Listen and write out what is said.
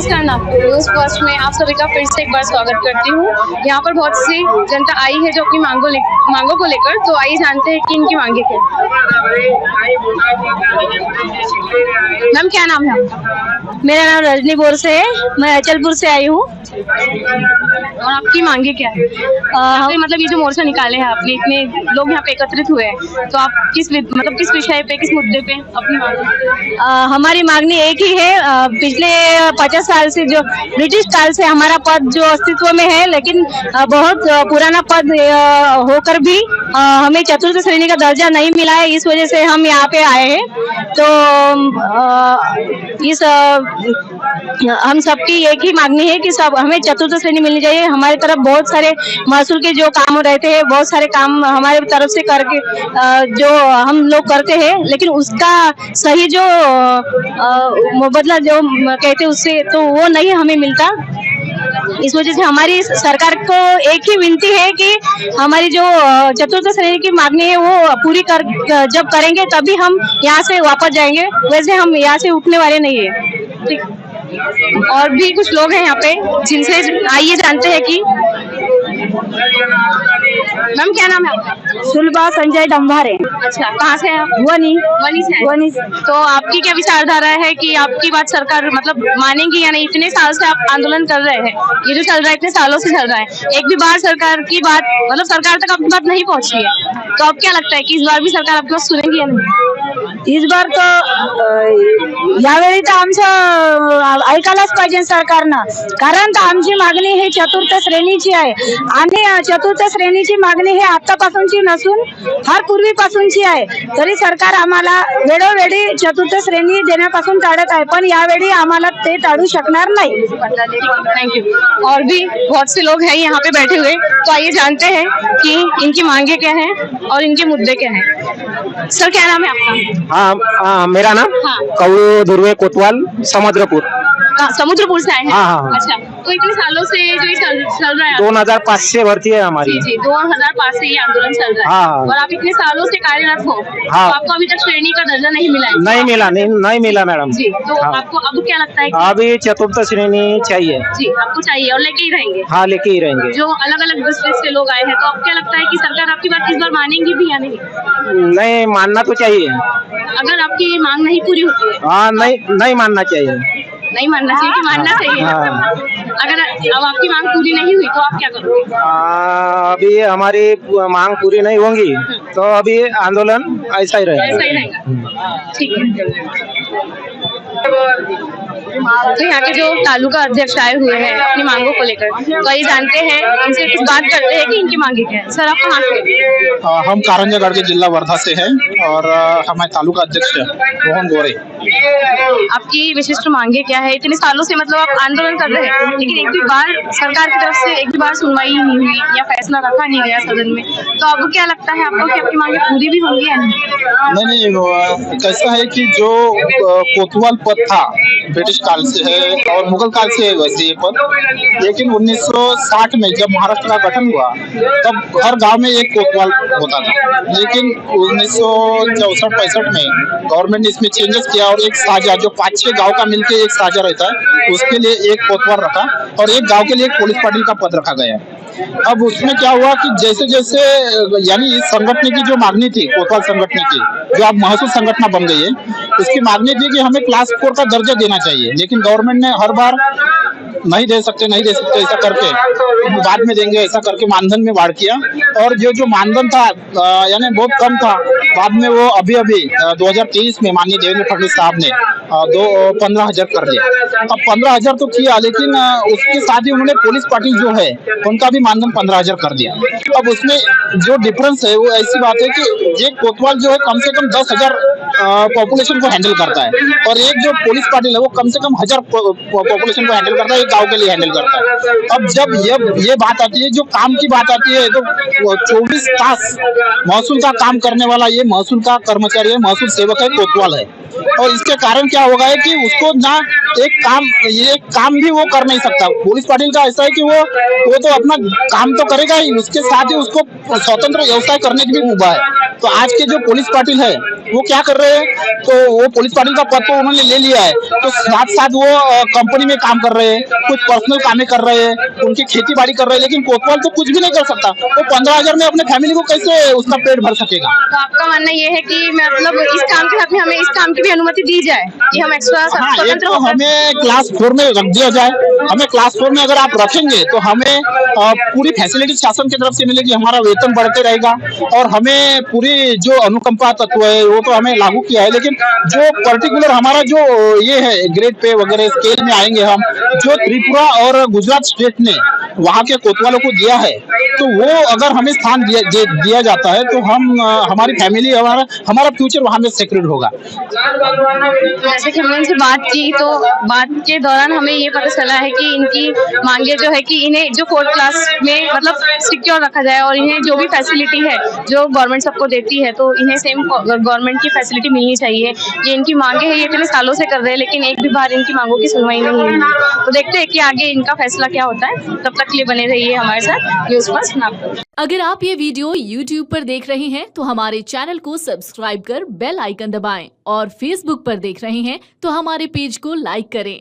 नमस्कार नाम news first में आप सभी का फिर से एक बार स्वागत करती हूँ। यहाँ पर बहुत सी जनता आई है जो अपनी मांगों को लेकर, तो आइए जानते हैं कि इनकी मांगे क्या। मैम क्या नाम है आपका? मेरा नाम रजनी बोरसे है, मैं अचलपुर से आई हूँ। और आपकी मांगे क्या है? मतलब ये जो मोर्चा निकाले हैं आपने, इतने लोग यहाँ पे एकत्रित हुए हैं, तो आप किस विषय पे, किस मुद्दे पे अपनी मांग? हमारी मांगनी एक ही है। पिछले 50 साल से जो ब्रिटिश काल से हमारा पद जो अस्तित्व में है, लेकिन बहुत पुराना पद होकर भी हमें चतुर्थ श्रेणी का दर्जा नहीं मिला है। इस वजह से हम यहाँ पे आए हैं। तो हम सबकी एक ही मांगनी है कि सब हमें चतुर्थ श्रेणी मिलनी चाहिए। हमारी तरफ बहुत सारे महसूल के जो काम रहते हैं, बहुत सारे काम हमारे तरफ से करके जो हम लोग करते हैं, लेकिन उसका सही जो मुबदला जो कहते हैं उससे तो वो नहीं हमें मिलता। इस वजह से हमारी सरकार को एक ही विनती है कि हमारी जो चतुर्थ श्रेणी की मांगनी है वो पूरी जब करेंगे तभी हम यहाँ से वापस जाएंगे, वैसे हम यहाँ से उठने वाले नहीं है। ठीक। और भी कुछ लोग हैं यहाँ पे जिनसे आइए जानते हैं कि मैम क्या नाम है आपका? सुलभा संजय डंभारे। अच्छा, कहाँ से हैं आप? वनी से। वनी। तो आपकी क्या विचारधारा है कि आपकी बात सरकार मतलब मानेगी या नहीं? इतने साल से आप आंदोलन कर रहे हैं, ये जो चल रहा है इतने सालों से चल रहा है, एक भी बार सरकार की बात मतलब सरकार तक आपकी बात नहीं पहुंची है, तो अब क्या लगता है कि इस बार भी सरकार आपकी बात सुनेगी या नहीं? इस बार तो यावेळी तर आमचं ऐकायलाच पाहिजे सरकारनं, कारण तर आमची मागणी ही चतुर्थ श्रेणीची आहे आणि चतुर्थ श्रेणीची मागणी ही आतापासूनची नसून फार पूर्वीपासूनची आहे। तरी सरकार आम्हाला वेळोवेळी चतुर्थ श्रेणी देण्यापासून टाळत आहे, पण यावेळी आम्हाला ते टाळू शकणार नाही। Thank you. और भी बहुत से लोग हैं यहाँ पे बैठे हुए, तो आइए जानते हैं कि इनकी मांगे क्या हैं और इनके मुद्दे क्या हैं। सर क्या नाम है आपका? हाँ, मेरा नाम कौड़ू ध्रुवे कोतवाल समुद्रपुर। समुद्रपुर से आए हैं? हाँ। अच्छा, तो इतने सालों से जो ये चल रहा है 2005 से भर्ती है हमारी। जी 2005 से ये आंदोलन चल रहा है। हाँ। और आप इतने सालों से कार्यरत हो, हाँ। तो आपको अभी तक श्रेणी का दर्जा नहीं मिला है? नहीं मिला मैडम जी। तो हाँ। आपको अब क्या लगता है कि अभी चतुर्थ श्रेणी चाहिए? जी आपको चाहिए और लेके ही रहेंगे? हाँ, लेके ही रहेंगे। जो अलग अलग डिस्ट्रिक्ट से लोग आए हैं, तो आपको क्या लगता है कि सरकार आपकी बात इस बार मानेगी भी या नहीं? नहीं, मानना तो चाहिए। अगर आपकी मांग नहीं पूरी होती है? हाँ, नहीं मानना चाहिए। नहीं मानना चाहिए कि मानना चाहिए? हाँ। अगर अब आपकी मांग पूरी नहीं हुई तो आप क्या करोगे? अभी हमारी मांग पूरी नहीं होंगी तो अभी आंदोलन ऐसा ही रहेगा। ऐसा ही रहेगा। ठीक है। तो यहाँ के जो तालुका अध्यक्ष आए हुए हैं अपनी मांगों को लेकर, तो ये जानते हैं, इनसे कुछ बात करते हैं कि इनकी मांगे क्या है। सर आप कहाँ से? हम कारंजागढ़ के जिला वर्धा से हैं और हमारे तालुका अध्यक्ष मोहन गोरे। आपकी विशिष्ट मांगे क्या है? इतने सालों से मतलब आप आंदोलन कर रहे हैं, लेकिन एक भी बार सरकार की तरफ से एक भी बार सुनवाई नहीं हुई या फैसला रखा नहीं गया सदन में, तो आपको क्या लगता है आपको कि आपकी मांगे पूरी भी होंगी या नहीं? नहीं, कैसा है कि जो कोतवाल पद था ब्रिटिश काल से है और मुगल काल से है वैसे ये पद, लेकिन 1960 में जब महाराष्ट्र का गठन हुआ तब हर गांव में एक कोतवाल होता था, लेकिन 1964-65 में गवर्नमेंट ने इसमें चेंजेस किया और एक साझा जो 5-6 गांव का मिलकर एक साझा रहता है उसके लिए एक कोतवाल रखा और एक गांव के लिए एक पुलिस पाटिल का पद रखा गया। अब उसमें क्या हुआ कि जैसे जैसे यानी इस संगठन की जो मांगनी थी कोतवाल संगठन की, जो अब महसूल संगठन बन गई है, उसकी मांगनी थी कि हमें क्लास 4 का दर्जा देना चाहिए, लेकिन गवर्नमेंट ने हर बार नहीं दे सकते ऐसा करके बाद में देंगे ऐसा करके मानधन में बढ़ किया और जो मानधन था यानी बहुत कम था, बाद में वो अभी 2023 में माननीय देवेंद्र फडणवीस साहब ने 15,000 कर दिया। अब 15,000 तो किया, लेकिन उसके साथ ही उन्होंने पुलिस पाटिल जो है उनका भी मानधन 15,000 कर दिया। अब उसमें जो डिफरेंस है वो ऐसी बात है कि ये कोतवाल जो है कम से कम 10,000 पॉपुलेशन को हैंडल करता है और एक जो पुलिस पाटिल है वो कम से कम 1,000 पॉपुलेशन को हैंडल करता है, एक गांव के लिए हैंडल करता है। अब जब ये बात आती है, जो काम की बात आती है, तो 24 तास महसूल का काम करने वाला ये महसूल का कर्मचारी है, महसूल सेवक है, कोतवाल है। और इसके कारण क्या होगा है कि उसको ना ये काम भी वो कर नहीं सकता। पुलिस पाटिल का ऐसा है कि वो तो अपना काम तो करेगा ही, उसके साथ ही उसको स्वतंत्र व्यवसाय करने की भी मुभा है। तो आज के जो पुलिस पाटिल है वो क्या कर रहे हैं, तो वो पुलिस पाटिल का पद तो उन्होंने ले लिया है, तो साथ साथ वो कंपनी में काम कर रहे हैं, कुछ पर्सनल कामें कर रहे हैं, उनकी खेती बाड़ी कर रहे हैं, लेकिन कोतवाल तो कुछ भी नहीं कर सकता। तो 15,000 में अपने फैमिली को कैसे उसका पेट भर सकेगा। तो आपका मानना ये है कि मतलब इस काम के साथ में हमें इस काम की भी अनुमति दी जाए कि हम एक्स्ट्रा हाँ, एक स्वतंत्र तो होकर हमें क्लास 4 में रख दिया जाए। हमें क्लास 4 में अगर आप रखेंगे तो हमें पूरी फैसिलिटी शासन की तरफ से मिलेगी, हमारा वेतन बढ़ते रहेगा और हमें पूरी जो अनुकंपा तत्व है वो तो हमें लागू किया है, लेकिन जो पर्टिकुलर हमारा जो ये है ग्रेड पे वगैरह स्केल में आएंगे हम, जो त्रिपुरा और गुजरात स्टेट ने वहाँ के कोतवालों को दिया है, तो वो अगर हमें स्थान दिया जाता है तो हम हमारी फैमिली हमारा फ्यूचर वहाँ में सिक्योर होगा। जैसे कि हमने इनसे बात की तो बात के दौरान हमें ये पता चला है कि इनकी मांगे जो है कि इन्हें जो 4th क्लास में मतलब सिक्योर रखा जाए और इन्हें जो भी फैसिलिटी है जो गवर्नमेंट सबको देती है तो इन्हें सेम गवर्नमेंट की फैसिलिटी मिलनी चाहिए। ये इनकी मांगे हैं, ये इतने सालों से कर रहे हैं लेकिन एक भी बार इनकी मांगों की सुनवाई नहीं हुई। तो देखते हैं कि आगे इनका फैसला क्या होता है। तब तक के लिए बने रहिए हमारे साथ न्यूज़ फर्स्ट नागपुर। अगर आप ये वीडियो YouTube पर देख रहे हैं तो हमारे चैनल को सब्सक्राइब कर बेल आइकन दबाएं और Facebook पर देख रहे हैं तो हमारे पेज को लाइक करें।